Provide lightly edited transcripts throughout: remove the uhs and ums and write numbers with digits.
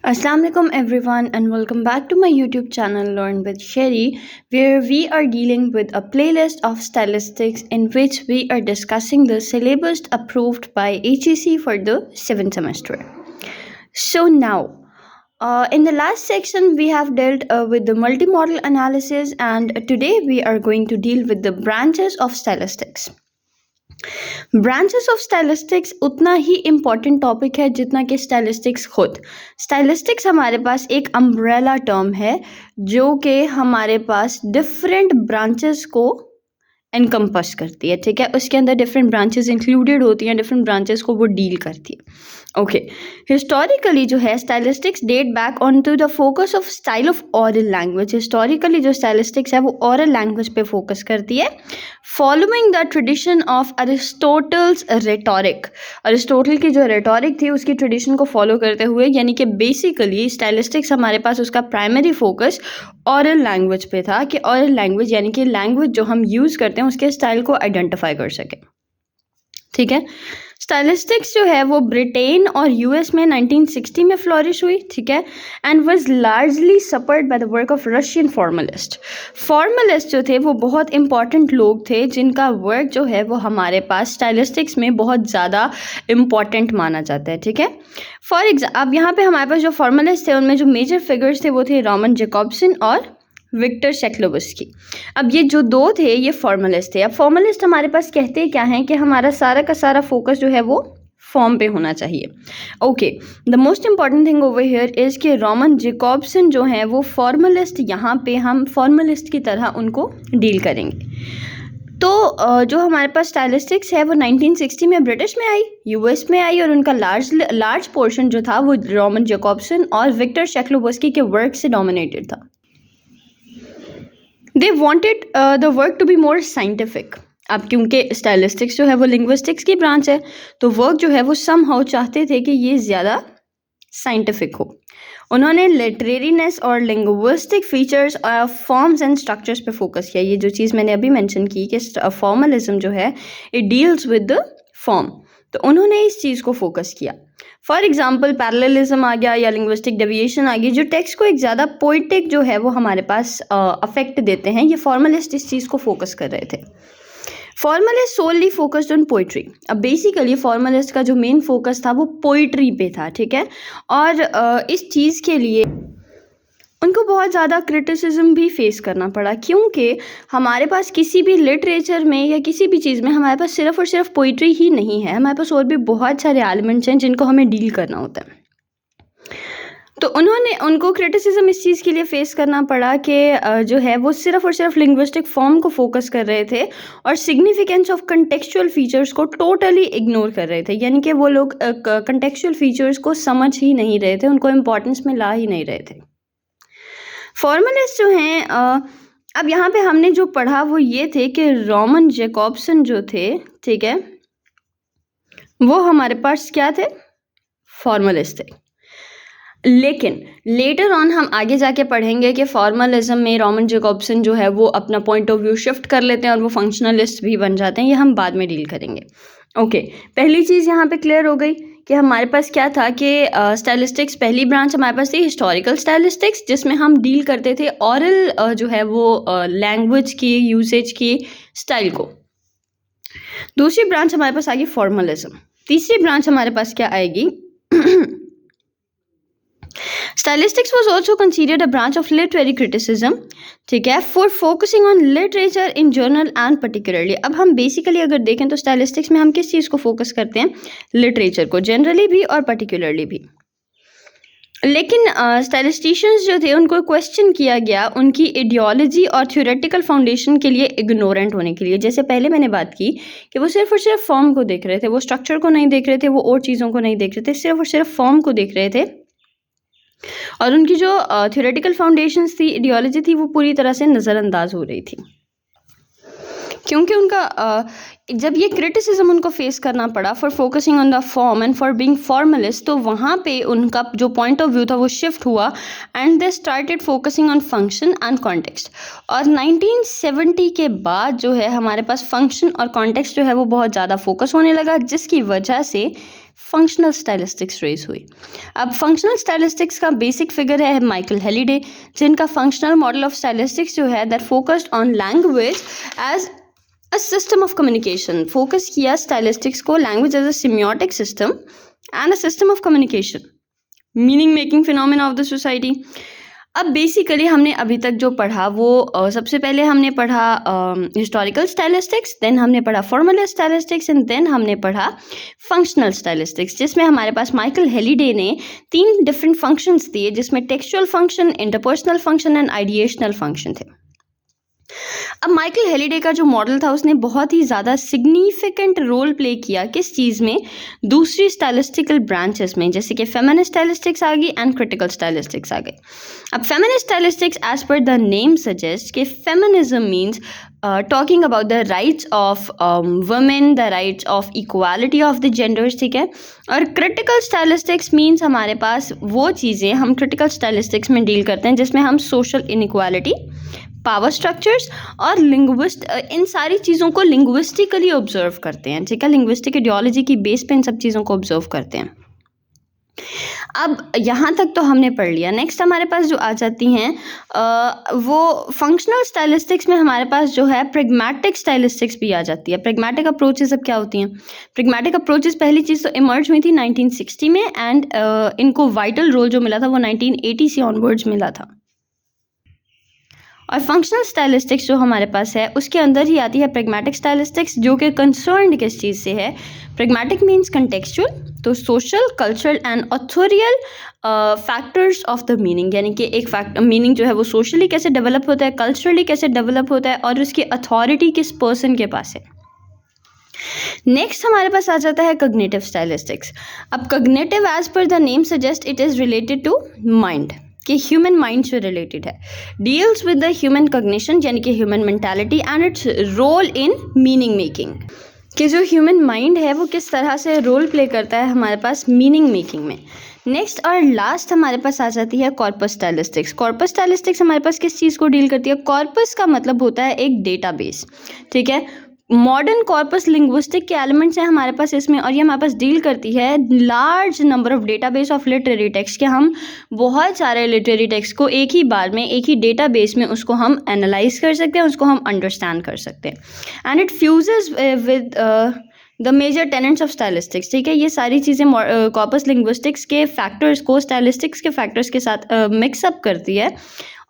Assalamu alaikum everyone and welcome back to my YouTube channel Learn with Sherry, where we are dealing with a playlist of stylistics in which we are discussing the syllabus approved by HEC for the 7th semester. So now, in the last section we have dealt with the multimodal analysis, and today we are going to deal with the branches of stylistics. Branches of stylistics उतना ही important topic है जितना कि stylistics खुद। Stylistics हमारे पास एक umbrella term है जो कि हमारे पास डिफरेंट ब्रांचेस को एनकम्पस करती है, ठीक है। उसके अंदर डिफरेंट ब्रांचेस इंक्लूडेड होती हैं, डिफरेंट ब्रांचेस को वो डील करती है। ओके, हिस्टोरिकली जो है stylistics date back on to the focus of style of oral language. Historically जो स्टाइलिस्टिक्स है वो ऑरल लैंग्वेज पे फोकस करती है, following the tradition of Aristotle's rhetoric. Aristotle की जो रेटोरिक थी उसकी ट्रेडिशन को फॉलो करते हुए, यानी कि बेसिकली स्टाइलिस्टिक्स हमारे पास उसका प्राइमरी फोकस ऑरल लैंग्वेज पे था कि ऑरल लैंग्वेज यानी कि लैंग्वेज जो हम यूज़ करते हैं उसके स्टाइल को आइडेंटिफाई कर सकें, ठीक है। स्टाइलिस्टिक्स जो है वो ब्रिटेन और यूएस में 1960 में फ्लॉरिश हुई, ठीक है, and was largely supported by the work of Russian formalist. Formalist जो थे वो बहुत इंपॉर्टेंट लोग थे जिनका वर्क जो है वो हमारे पास स्टाइलिस्टिक्स में बहुत ज़्यादा इम्पॉर्टेंट माना जाता है, ठीक है। फॉर एग्जाम्पल अब यहाँ पे हमारे पास जो फॉर्मलिस्ट थे उनमें जो मेजर फिगर्स थे वो थे रॉमन जैकॉब्सन और विक्टर शेक्लोवस्की। अब ये जो दो थे ये फॉर्मलिस्ट थे। अब फॉर्मलिस्ट हमारे पास कहते क्या हैं कि हमारा सारा का सारा फोकस जो है वो फॉर्म पे होना चाहिए। Okay, the most important thing over here is कि रॉमन जैकॉब्सन जो हैं वो फॉर्मलिस्ट, यहाँ पे हम फॉर्मलिस्ट की तरह उनको डील करेंगे। तो जो हमारे पास स्टाइलिस्टिक्स है वो 1960 में ब्रिटिश में आई, यूएस में आई, और उनका लार्ज पोर्शन जो था वो रॉमन जैकॉब्सन और विक्टर शेक्लोवस्की के वर्क से डोमिनेटेड था। They wanted the work to be more scientific. अब क्योंकि स्टाइलिस्टिक्स जो है वो लिंग्विस्टिक्स की ब्रांच है तो वर्क जो है वो समहाउ चाहते थे कि ये ज़्यादा साइंटिफिक हो। उन्होंने लिटरेरीनेस और linguistic features forms and structures पे फोकस किया। ये जो चीज़ मैंने अभी मेंशन की कि फॉर्मलिज्म जो है it deals with the form, तो उन्होंने इस चीज़ को फोकस किया। फॉर एग्जाम्पल पैरेललिज्म आ गया या लिंग्विस्टिक डेविएशन आ गई, जो टेक्स्ट को एक ज़्यादा पोइटिक जो है वो हमारे पास अफेक्ट देते हैं। ये फॉर्मलिस्ट इस चीज़ को फोकस कर रहे थे। Formalist solely focused on poetry. अब बेसिकली फॉर्मलिस्ट का जो मेन फोकस था वो पोइट्री पे था, ठीक है, और इस चीज़ के लिए उनको बहुत ज़्यादा क्रिटिसिज्म भी फेस करना पड़ा, क्योंकि हमारे पास किसी भी लिटरेचर में या किसी भी चीज़ में हमारे पास सिर्फ और सिर्फ पोइट्री ही नहीं है, हमारे पास और भी बहुत सारे एलिमेंट्स हैं जिनको हमें डील करना होता है। तो उनको क्रिटिसिज्म इस चीज़ के लिए फेस करना पड़ा कि जो है वो सिर्फ और सिर्फ लिंग्विस्टिक फॉर्म को फोकस कर रहे थे और सिग्निफिकेंस ऑफ कंटेक्चुअल फीचर्स को टोटली इग्नोर कर रहे थे, यानी कि वो लोग कंटेक्चुअल फीचर्स को समझ ही नहीं रहे थे, उनको इम्पोर्टेंस में ला ही नहीं रहे थे। फॉर्मलिस्ट जो हैं अब यहाँ पे हमने जो पढ़ा वो ये थे कि रॉमन जैकॉब्सन जो थे, ठीक है, वो हमारे पास क्या थे, फॉर्मलिस्ट थे। लेकिन लेटर ऑन हम आगे जाके पढ़ेंगे कि फॉर्मलिज्म में रॉमन जैकॉब्सन जो है वो अपना पॉइंट ऑफ व्यू शिफ्ट कर लेते हैं और वो फंक्शनलिस्ट भी बन जाते हैं। ये हम बाद में डील करेंगे। ओके, पहली चीज़ यहाँ पे क्लियर हो गई कि हमारे पास क्या था कि स्टाइलिस्टिक्स पहली ब्रांच हमारे पास थी हिस्टोरिकल स्टाइलिस्टिक्स, जिसमें हम डील करते थे ऑरल जो है वो लैंग्वेज की यूसेज की स्टाइल को। दूसरी ब्रांच हमारे पास आएगी फॉर्मलिज्म। तीसरी ब्रांच हमारे पास क्या आएगी, Stylistics was also considered a branch of literary criticism, ठीक है, for focusing on literature in general and particularly। अब हम बेसिकली अगर देखें तो स्टाइलिस्टिक्स में हम किस चीज़ को फोकस करते हैं, लिटरेचर को, जनरली भी और पर्टिकुलरली भी। लेकिन स्टाइलिस्टिशियंस जो थे उनको क्वेश्चन किया गया उनकी आइडियोलॉजी और थ्योरेटिकल फाउंडेशन के लिए इग्नोरेंट होने के लिए। जैसे पहले मैंने बात की कि वो सिर्फ और सिर्फ फॉर्म को देख रहे थे, वो स्ट्रक्चर को नहीं देख रहे थे, वो और चीज़ों को नहीं देख रहे थे, सिर्फ और सिर्फ फॉर्म को देख रहे थे, और उनकी जो थ्योरेटिकल फाउंडेशंस थी, आइडियोलॉजी थी, वो पूरी तरह से नज़रअंदाज हो रही थी। क्योंकि उनका जब ये क्रिटिसिज्म उनको फेस करना पड़ा for focusing on the form and for being formalist, तो वहाँ पे उनका जो पॉइंट ऑफ व्यू था वो शिफ्ट हुआ and they started focusing on function and context. और 1970 के बाद जो है हमारे पास फंक्शन और कॉन्टेक्स्ट जो है वो बहुत ज़्यादा फोकस होने लगा, जिसकी वजह से फंक्शनल स्टाइलिस्टिक्स रेज हुई। अब फंक्शनल स्टाइलिस्टिक्स का बेसिक फिगर है माइकल हेलिडे, जिनका फंक्शनल मॉडल ऑफ स्टाइलिस्टिक्स जो है that focused on language as a system of communication. Focus किया स्टाइलिस्टिक्स को language as a semiotic system and a system of communication, meaning making phenomena of the society. अब basically हमने अभी तक जो पढ़ा वो सबसे पहले हमने पढ़ा हिस्टोरिकल स्टाइलिस्टिक्स, देन हमने पढ़ा फॉर्मलिस्ट स्टाइलिस्टिक्स एंड देन हमने पढ़ा फंक्शनल स्टाइलिस्टिक्स, जिसमें हमारे पास माइकल हेलिडे ने 3 डिफरेंट फंक्शंस दिए, जिसमें textual function, interpersonal function and ideational function थे। अब माइकल हेलिडे का जो मॉडल था उसने बहुत ही ज़्यादा सिग्निफिकेंट रोल प्ले किया किस चीज़ में, दूसरी स्टाइलिस्टिकल ब्रांचेस में, जैसे कि फेमिनिस्ट स्टाइलिस्टिक्स आ गई एंड क्रिटिकल स्टाइलिस्टिक्स आ गई। अब feminist stylistics as per the name suggest कि feminism means talking about the rights of women, the rights of equality of the genders, ठीक है। और क्रिटिकल स्टाइलिस्टिक्स मीन्स हमारे पास वो चीज़ें हम क्रिटिकल स्टाइलिस्टिक्स में डील करते हैं जिसमें हम सोशल इनइक्वालिटी, पावर स्ट्रक्चर्स और इन सारी चीज़ों को लिंग्विस्टिकली ऑब्जर्व करते हैं, ठीक है। लिंग्विस्टिक आइडियोलॉजी की बेस पे इन सब चीज़ों को ऑब्जर्व करते हैं। अब यहाँ तक तो हमने पढ़ लिया। नेक्स्ट हमारे पास जो आ जाती हैं वो फंक्शनल स्टाइलिस्टिक्स में हमारे पास जो है प्रेगमेटिक स्टाइलिस्टिक्स भी आ जाती है। प्रेगमेटिक अप्रोचेस अब क्या होती हैं? प्रेगमेटिक अप्रोचेस पहली चीज़ तो इमर्ज हुई थी 1960 में एंड इनको वाइटल रोल जो मिला था वो 1980 से ऑनवर्ड्स मिला था। और फंक्शनल स्टाइलिस्टिक्स जो हमारे पास है उसके अंदर ही आती है प्रेगमेटिक स्टाइलिस्टिक्स, जो कि कंसर्न्ड किस चीज़ से है? प्रेगमेटिक मीन्स कंटेक्चुअल, तो social, cultural and authorial factors of the meaning, यानी कि एक मीनिंग जो है वो सोशली कैसे डेवलप होता है, कल्चरली कैसे डेवलप होता है और उसकी अथॉरिटी किस पर्सन के पास है। नेक्स्ट हमारे पास आ जाता है कॉग्निटिव स्टाइलिस्टिक्स। अब cognitive as per the name suggest it is related to mind, कि ह्यूमन माइंड से रिलेटेड है, deals with the human cognition यानी कि human mentality and its role in meaning making, कि जो ह्यूमन माइंड है वो किस तरह से रोल प्ले करता है हमारे पास मीनिंग मेकिंग में। नेक्स्ट और लास्ट हमारे पास आ जाती है कॉर्पस स्टाइलिस्टिक्स। कॉर्पस स्टाइलिस्टिक्स हमारे पास किस चीज़ को डील करती है? कॉर्पस का मतलब होता है एक डेटाबेस, ठीक है। मॉडर्न कॉर्पस लिंग्विस्टिक के एलिमेंट्स हैं हमारे पास इसमें, और ये हमारे पास डील करती है large number of database of literary text, के हम बहुत सारे लिटरेरी टेक्स्ट को एक ही बार में एक ही डेटाबेस में उसको हम एनालाइज कर सकते हैं, उसको हम अंडरस्टैंड कर सकते हैं। And it fuses with the major tenets of stylistics, ठीक है। ये सारी चीज़ें कॉर्पस लिंग्विस्टिक्स के फैक्टर्स को स्टाइलिस्टिक्स के फैक्टर्स के साथ मिक्सअप करती है,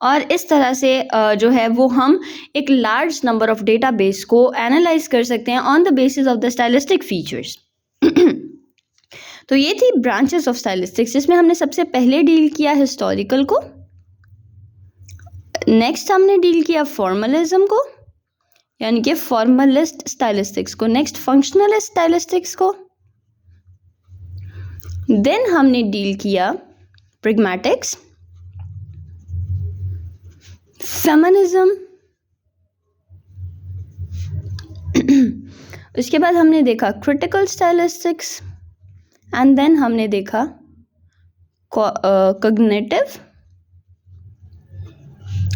और इस तरह से जो है वो हम एक लार्ज नंबर ऑफ डेटाबेस को एनालाइज कर सकते हैं on the basis of the stylistic features. तो ये थी ब्रांचेस ऑफ स्टाइलिस्टिक्स, जिसमें हमने सबसे पहले डील किया हिस्टोरिकल को, नेक्स्ट हमने डील किया फॉर्मलिज्म को यानी कि फॉर्मलिस्ट स्टाइलिस्टिक्स को, नेक्स्ट फंक्शनलिस्ट स्टाइलिस्टिक्स को, देन हमने डील किया प्रेगमेटिक्स, फेमिनिज्म, उसके बाद हमने देखा क्रिटिकल स्टाइलिस्टिक्स एंड देन हमने देखा cognitive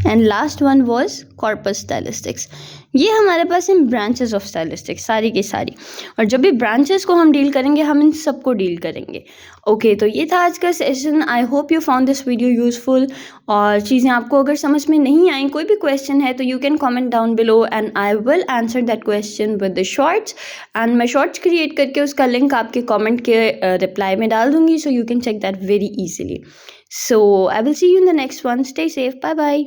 and last one was corpus stylistics. ये हमारे पास इन ब्रांचेस ऑफ स्टाइलिस्टिक्स सारी की सारी, और जब भी ब्रांचेस को हम डील करेंगे हम इन सब को डील करेंगे। ओके, तो ये था आज का session. I hope you found this video useful, और चीज़ें आपको अगर समझ में नहीं आई, कोई भी क्वेश्चन है तो you can comment down below and I will answer that question with the shorts, and मैं शॉर्ट्स क्रिएट करके उसका लिंक आपके कॉमेंट के रिप्लाई में डाल दूंगी, so you can check that very easily. So I will see you in the next one. Stay safe, bye bye.